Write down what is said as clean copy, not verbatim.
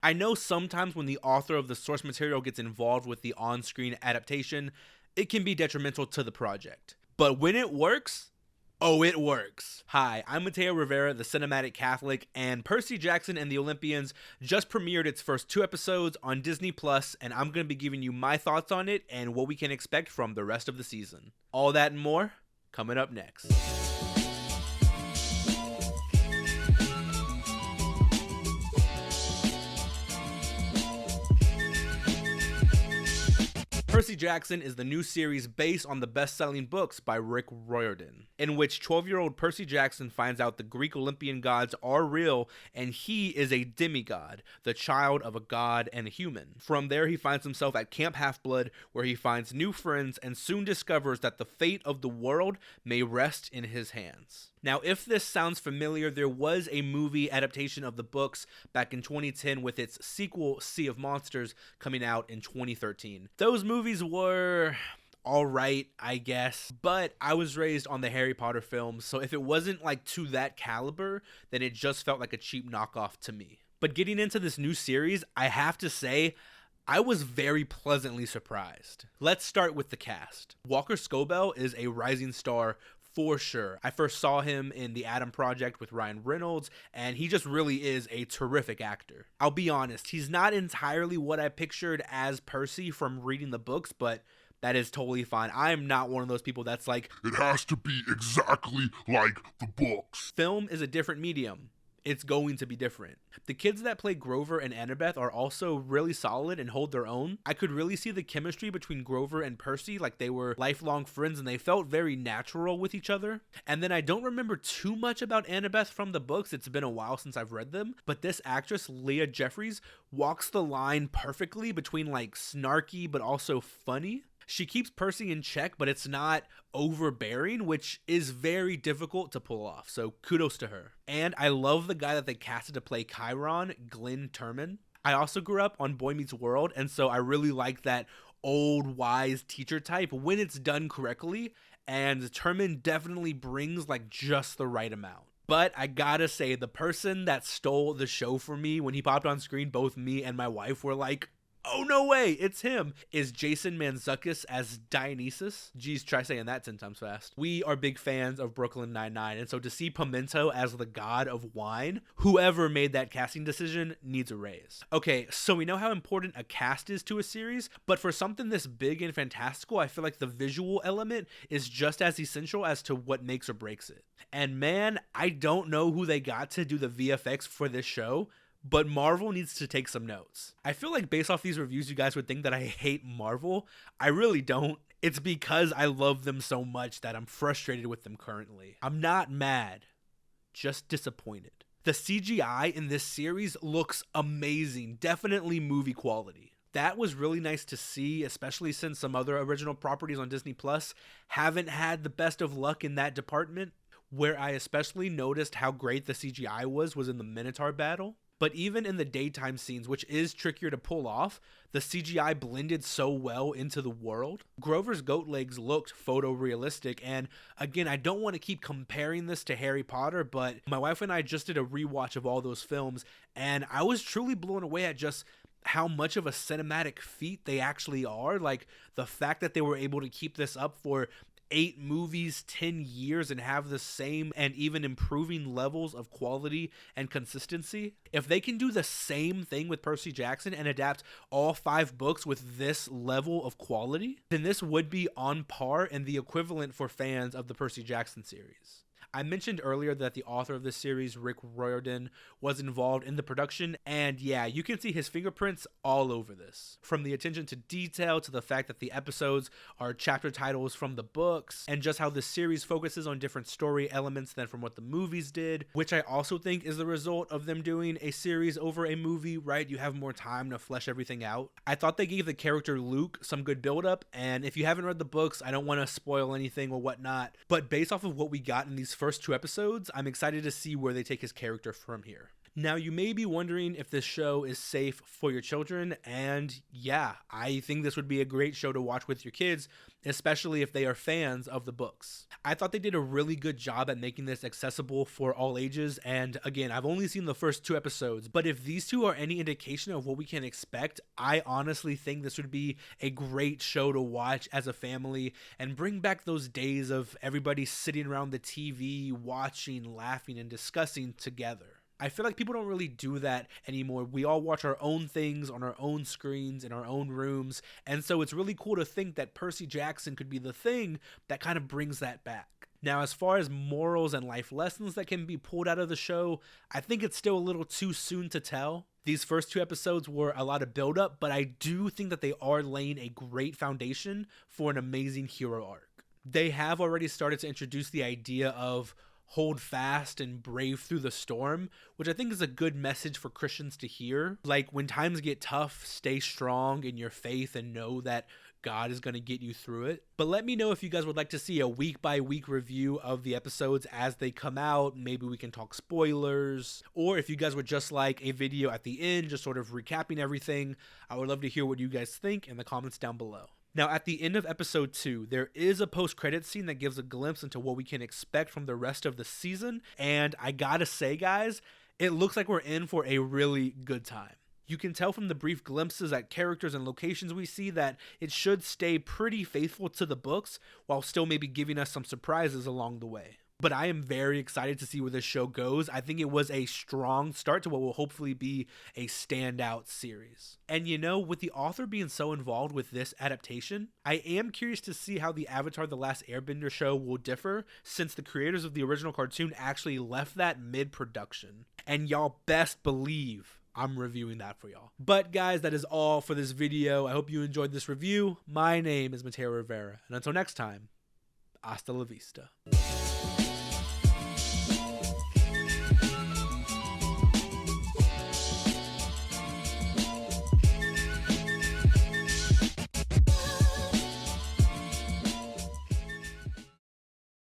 I know sometimes when the author of the source material gets involved with the on-screen adaptation, it can be detrimental to the project. But when it works, oh, it works. Hi, I'm Mateo Rivera, the Cinematic Catholic, and Percy Jackson and the Olympians just premiered its first 2 episodes on Disney+, and I'm going to be giving you my thoughts on it and what we can expect from the rest of the season. All that and more, coming up next. Percy Jackson is the new series based on the best-selling books by Rick Riordan, in which 12-year-old Percy Jackson finds out the Greek Olympian gods are real and he is a demigod, the child of a god and a human. From there, he finds himself at Camp Half-Blood, where he finds new friends and soon discovers that the fate of the world may rest in his hands. Now, if this sounds familiar, there was a movie adaptation of the books back in 2010 with its sequel, Sea of Monsters, coming out in 2013. Those movies were alright, I guess, but I was raised on the Harry Potter films, so if it wasn't like to that caliber, then it just felt like a cheap knockoff to me. But getting into this new series, I have to say, I was very pleasantly surprised. Let's start with the cast. Walker Scobell is a rising star for sure. I first saw him in The Adam Project with Ryan Reynolds, and he just really is a terrific actor. I'll be honest, he's not entirely what I pictured as Percy from reading the books, but that is totally fine. I am not one of those people that's like, it has to be exactly like the books. Film is a different medium. It's going to be different. The kids that play Grover and Annabeth are also really solid and hold their own. I could really see the chemistry between Grover and Percy, like they were lifelong friends and they felt very natural with each other. And then I don't remember too much about Annabeth from the books. It's been a while since I've read them. But this actress, Leah Jeffries, walks the line perfectly between like snarky but also funny. She keeps Percy in check, but it's not overbearing, which is very difficult to pull off, so kudos to her. And I love the guy that they casted to play Chiron, Glenn Turman. I also grew up on Boy Meets World, and so I really like that old, wise teacher type when it's done correctly, and Turman definitely brings like just the right amount. But I gotta say, the person that stole the show for me when he popped on screen, both me and my wife were like, oh, no way, it's him, is Jason Mantzoukas as Dionysus. Geez, try saying that 10 times fast. We are big fans of Brooklyn Nine-Nine, and so to see Pimento as the god of wine, whoever made that casting decision needs a raise. Okay, so we know how important a cast is to a series, but for something this big and fantastical, I feel like the visual element is just as essential as to what makes or breaks it. And man, I don't know who they got to do the VFX for this show, but Marvel needs to take some notes. I feel like based off these reviews, you guys would think that I hate Marvel. I really don't. It's because I love them so much that I'm frustrated with them currently. I'm not mad, just disappointed. The CGI in this series looks amazing, definitely movie quality. That was really nice to see, especially since some other original properties on Disney Plus haven't had the best of luck in that department. Where I especially noticed how great the CGI was in the Minotaur battle. But even in the daytime scenes, which is trickier to pull off, the CGI blended so well into the world. Grover's goat legs looked photorealistic, and again, I don't want to keep comparing this to Harry Potter, but my wife and I just did a rewatch of all those films, and I was truly blown away at just how much of a cinematic feat they actually are. Like, the fact that they were able to keep this up for 8 movies, 10 years, and have the same and even improving levels of quality and consistency. If they can do the same thing with Percy Jackson and adapt all 5 books with this level of quality, then this would be on par and the equivalent for fans of the Percy Jackson series. I mentioned earlier that the author of this series, Rick Riordan, was involved in the production, and yeah, you can see his fingerprints all over this. From the attention to detail to the fact that the episodes are chapter titles from the books, and just how this series focuses on different story elements than from what the movies did, which I also think is the result of them doing a series over a movie, right? You have more time to flesh everything out. I thought they gave the character Luke some good build-up, and if you haven't read the books, I don't want to spoil anything or whatnot, but based off of what we got in these first 2 episodes, I'm excited to see where they take his character from here. Now, you may be wondering if this show is safe for your children, and yeah, I think this would be a great show to watch with your kids, especially if they are fans of the books. I thought they did a really good job at making this accessible for all ages, and again, I've only seen the first 2 episodes, but if these two are any indication of what we can expect, I honestly think this would be a great show to watch as a family and bring back those days of everybody sitting around the TV, watching, laughing, and discussing together. I feel like people don't really do that anymore. We all watch our own things on our own screens in our own rooms, and so it's really cool to think that Percy Jackson could be the thing that kind of brings that back. Now, as far as morals and life lessons that can be pulled out of the show, I think it's still a little too soon to tell. These first 2 episodes were a lot of build-up, but I do think that they are laying a great foundation for an amazing hero arc. They have already started to introduce the idea of hold fast and brave through the storm, which I think is a good message for Christians to hear. Like, when times get tough, stay strong in your faith and know that God is going to get you through it. But let me know if you guys would like to see a week-by-week review of the episodes as they come out. Maybe we can talk spoilers. Or if you guys would just like a video at the end, just sort of recapping everything, I would love to hear what you guys think in the comments down below. Now, at the end of episode 2, there is a post-credit scene that gives a glimpse into what we can expect from the rest of the season, and I gotta say, guys, it looks like we're in for a really good time. You can tell from the brief glimpses at characters and locations we see that it should stay pretty faithful to the books, while still maybe giving us some surprises along the way. But I am very excited to see where this show goes. I think it was a strong start to what will hopefully be a standout series. And you know, with the author being so involved with this adaptation, I am curious to see how the Avatar: The Last Airbender show will differ, since the creators of the original cartoon actually left that mid-production. And y'all best believe I'm reviewing that for y'all. But guys, that is all for this video. I hope you enjoyed this review. My name is Mateo Rivera, and until next time, hasta la vista.